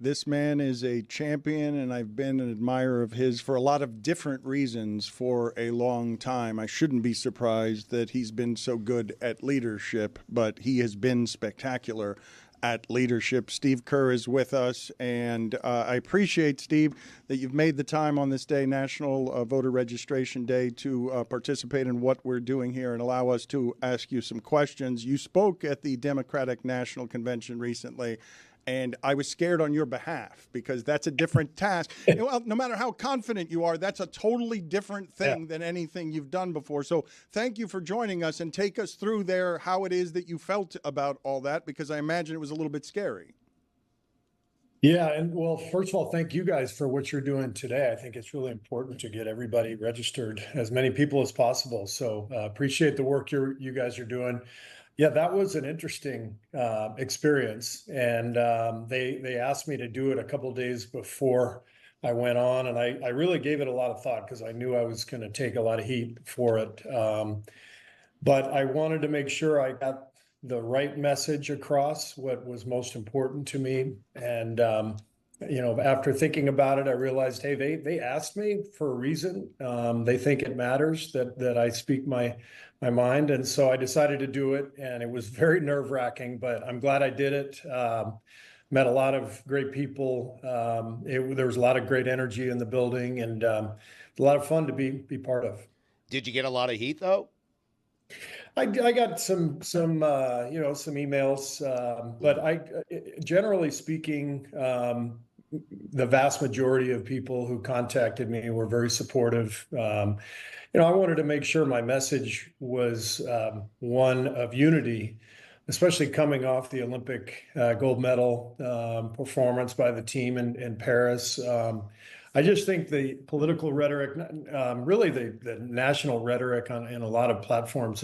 This man is a champion, and I've been an admirer of his for a lot of different reasons for a long time. I shouldn't be surprised that he's been so good at leadership, but he has been spectacular at leadership. Steve Kerr is with us, and I appreciate, Steve, that you've made the time on this day, National Voter Registration Day, to participate in what we're doing here and allow us to ask you some questions. You spoke at the Democratic National Convention recently, and I was scared on your behalf because that's a different task. Well, no matter how confident you are, that's a totally different thing than anything you've done before. So thank you for joining us, and take us through there how it is that you felt about all that, because I imagine it was a little bit scary. Yeah, and well, first of all, thank you guys for what you're doing today. I think it's really important to get everybody registered, as many people as possible. So appreciate the work you guys are doing. Yeah, that was an interesting experience, and they asked me to do it a couple of days before I went on, and I really gave it a lot of thought because I knew I was going to take a lot of heat for it. But I wanted to make sure I got the right message across, what was most important to me, and after thinking about it, I realized, hey, they asked me for a reason. They think it matters that I speak my mind. And so I decided to do it. And it was very nerve-wracking, but I'm glad I did it. Met a lot of great people. There was a lot of great energy in the building, and a lot of fun to be part of. Did you get a lot of heat, though? I got some emails, but generally speaking, the vast majority of people who contacted me were very supportive. I wanted to make sure my message was one of unity, especially coming off the Olympic gold medal performance by the team in Paris. I just think the political rhetoric, really the national rhetoric in a lot of platforms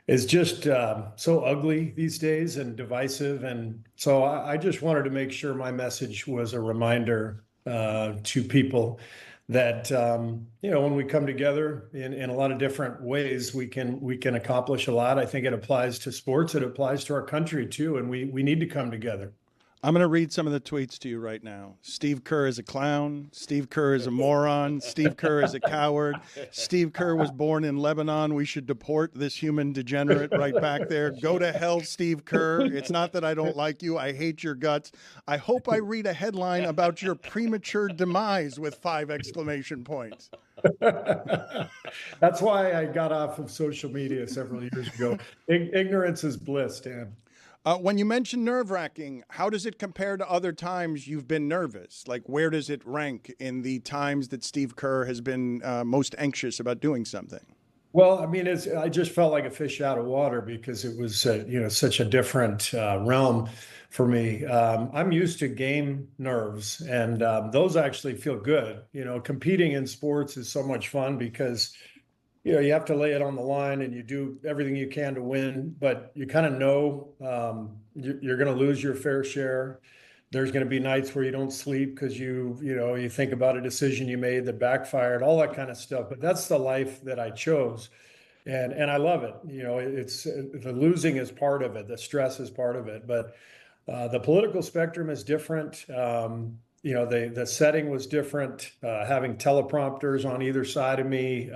is just so ugly these days and divisive. And so I just wanted to make sure my message was a reminder to people that, when we come together in a lot of different ways, we can accomplish a lot. I think it applies to sports. It applies to our country, too. And we need to come together. I'm going to read some of the tweets to you right now. Steve Kerr is a clown. Steve Kerr is a moron. Steve Kerr is a coward. Steve Kerr was born in Lebanon. We should deport this human degenerate right back there. Go to hell, Steve Kerr. It's not that I don't like you. I hate your guts. I hope I read a headline about your premature demise with 5 exclamation points. That's why I got off of social media several years ago. Ignorance is bliss, Dan. When you mention nerve-wracking, how does it compare to other times you've been nervous? Like, where does it rank in the times that Steve Kerr has been most anxious about doing something? Well, I mean, I just felt like a fish out of water because it was, such a different realm for me. I'm used to game nerves, and those actually feel good. Competing in sports is so much fun because you have to lay it on the line and you do everything you can to win, but you kind of know you're going to lose your fair share. There's going to be nights where you don't sleep because you think about a decision you made that backfired, all that kind of stuff. But that's the life that I chose, and I love it. It's the losing is part of it, the stress is part of it, but the political spectrum is different. The setting was different, having teleprompters on either side of me,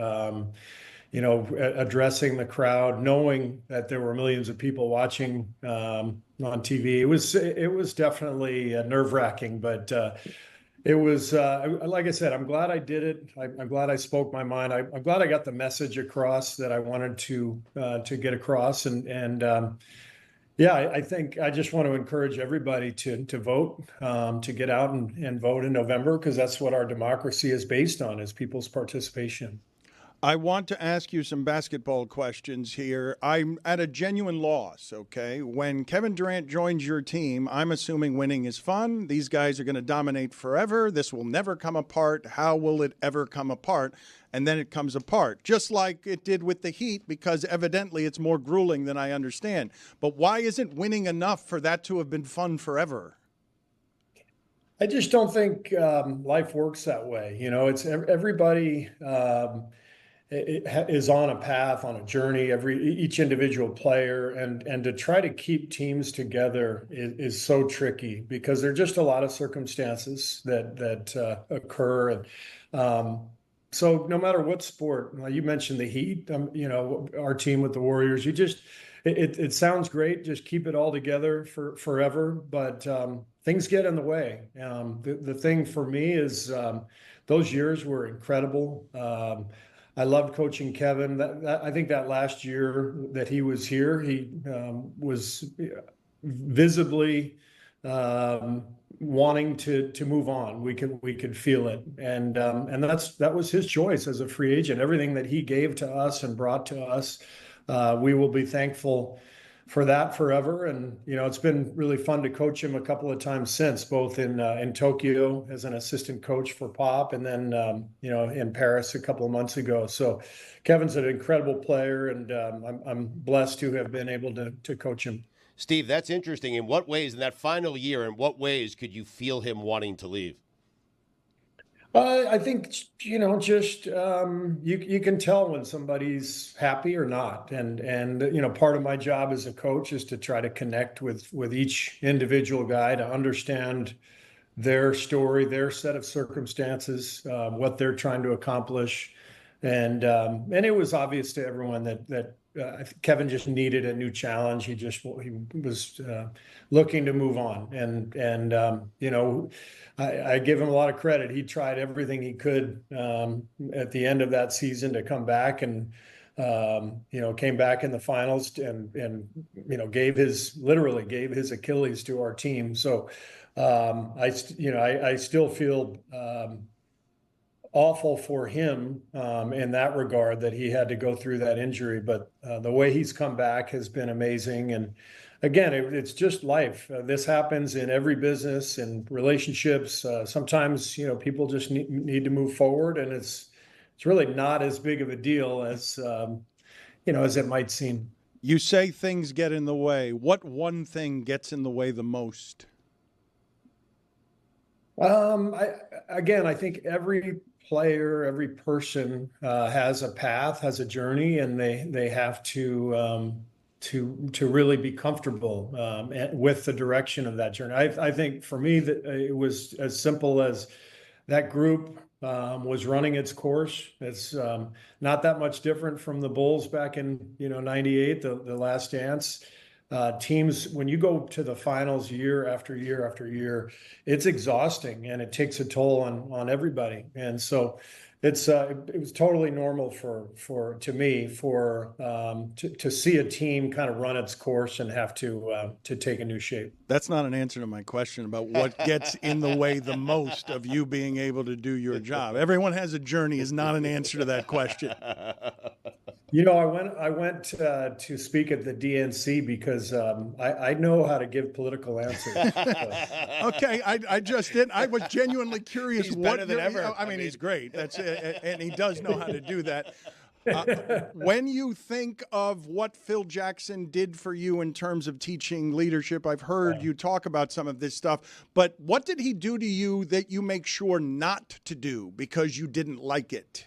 addressing the crowd, knowing that there were millions of people watching on TV. It was definitely nerve-wracking, but it was, like I said, I'm glad I did it. I'm glad I spoke my mind. I'm glad I got the message across that I wanted to get across. Yeah, I think I just want to encourage everybody to vote, to get out and vote in November, because that's what our democracy is based on, is people's participation. I want to ask you some basketball questions here. I'm at a genuine loss, okay? When Kevin Durant joins your team, I'm assuming winning is fun. These guys are going to dominate forever. This will never come apart. How will it ever come apart? And then it comes apart, just like it did with the Heat, because evidently it's more grueling than I understand. But why isn't winning enough for that to have been fun forever? I just don't think life works that way. It's everybody is on a path, on a journey, each individual player, and to try to keep teams together is so tricky because there are just a lot of circumstances that occur. And so no matter what sport, you mentioned the Heat, our team with the Warriors, it sounds great. Just keep it all together for forever. But things get in the way. The thing for me is those years were incredible. I loved coaching Kevin. I think that last year that he was here, he was visibly wanting to move on. We could feel it, and that was his choice as a free agent. Everything that he gave to us and brought to us, we will be thankful for that forever. And it's been really fun to coach him a couple of times since, both in Tokyo as an assistant coach for Pop, and then in Paris a couple of months ago. So Kevin's an incredible player, and I'm blessed to have been able to coach him. Steve, that's interesting. In what ways, in that final year, in what ways could you feel him wanting to leave? I think, just you can tell when somebody's happy or not. And part of my job as a coach is to try to connect with each individual guy to understand their story, their set of circumstances, what they're trying to accomplish. And it was obvious to everyone that Kevin just needed a new challenge. He was looking to move on, and I give him a lot of credit. He tried everything he could at the end of that season to come back, and came back in the finals, and literally gave his Achilles to our team. So I still feel awful for him in that regard, that he had to go through that injury. But the way he's come back has been amazing. And again, it's just life. This happens in every business and relationships. Sometimes, people just need to move forward, and it's really not as big of a deal as it might seem. You say things get in the way. What one thing gets in the way the most? I think every player, every person has a path, has a journey, and they have to really be comfortable with the direction of that journey. I think for me that it was as simple as that group was running its course. It's not that much different from the Bulls back in '98, the last dance. Teams, when you go to the finals year after year after year, it's exhausting, and it takes a toll on everybody. And so it was totally normal to me to see a team kind of run its course and have to take a new shape. That's not an answer to my question about what gets in the way the most of you being able to do your job. Everyone has a journey is not an answer to that question. I went to speak at the DNC because I know how to give political answers. Okay, I just did. I was genuinely curious. He's better than ever. I mean, he's great. That's and he does know how to do that. When you think of what Phil Jackson did for you in terms of teaching leadership, I've heard you talk about some of this stuff, but what did he do to you that you make sure not to do because you didn't like it?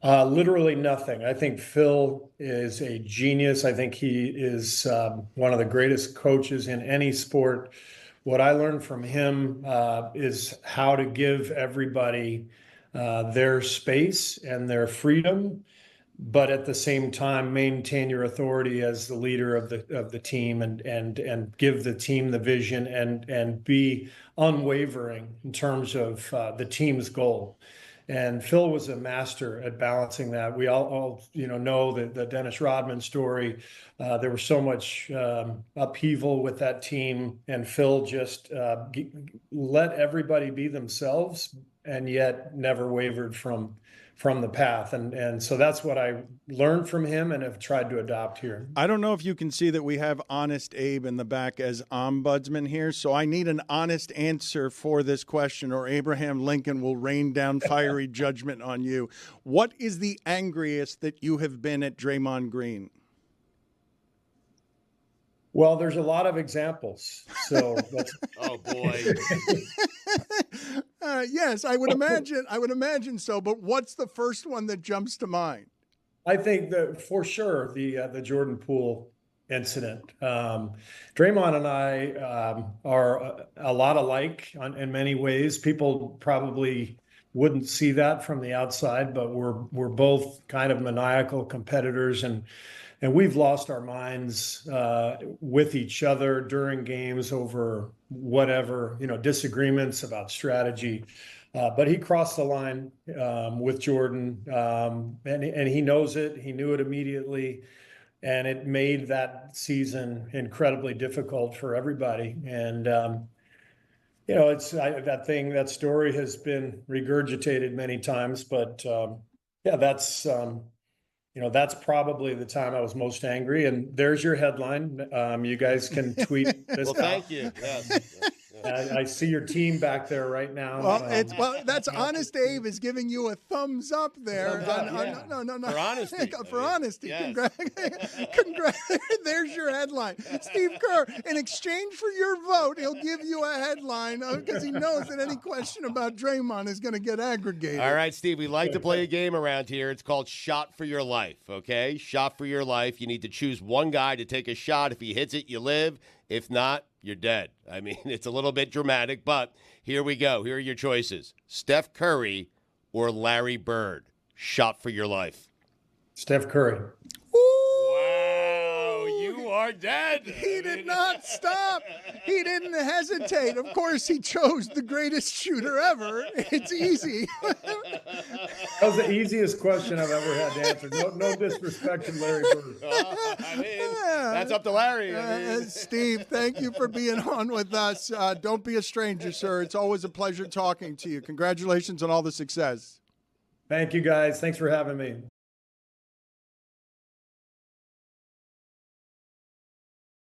Literally nothing. I think Phil is a genius. I think he is one of the greatest coaches in any sport. What I learned from him is how to give everybody their space and their freedom, but at the same time maintain your authority as the leader of the team, and give the team the vision, and be unwavering in terms of the team's goal. And Phil was a master at balancing that. We all know the Dennis Rodman story. There was so much upheaval with that team, and Phil just let everybody be themselves, and yet never wavered from the path. And so that's what I learned from him and have tried to adopt here. I don't know if you can see that we have Honest Abe in the back as ombudsman here, so I need an honest answer for this question, or Abraham Lincoln will rain down fiery judgment on you. What is the angriest that you have been at Draymond Green? Well, there's a lot of examples. So oh boy. Yes, I would imagine. I would imagine so. But what's the first one that jumps to mind? I think that for sure the Jordan Poole incident. Draymond and I are a lot alike in many ways. People probably wouldn't see that from the outside, but we're both kind of maniacal competitors, and we've lost our minds with each other during games over whatever, disagreements about strategy. But he crossed the line with Jordan, and he knows it. He knew it immediately, and it made that season incredibly difficult for everybody. And that story has been regurgitated many times. But that's probably the time I was most angry. And there's your headline. You guys can tweet this. Well, thank you. Yes. I see your team back there right now. Well, that's Honest Abe is giving you a thumbs up there. No. For honesty. For honesty. Yes. There's your headline. Steve Kerr, in exchange for your vote, he'll give you a headline because he knows that any question about Draymond is going to get aggregated. All right, Steve, we like to play a game around here. It's called Shot for Your Life, okay? Shot for Your Life. You need to choose one guy to take a shot. If he hits it, you live. If not, you're dead. I mean, it's a little bit dramatic, but here we go. Here are your choices. Steph Curry or Larry Bird. Shot for your life. Steph Curry. Wow, you are dead. He did not stop. He didn't hesitate. Of course, he chose the greatest shooter ever. It's easy. That was the easiest question I've ever had to answer. No disrespect to Larry Bird. That's up to Larry. Steve, thank you for being on with us. Don't be a stranger, sir. It's always a pleasure talking to you. Congratulations on all the success. Thank you, guys. Thanks for having me.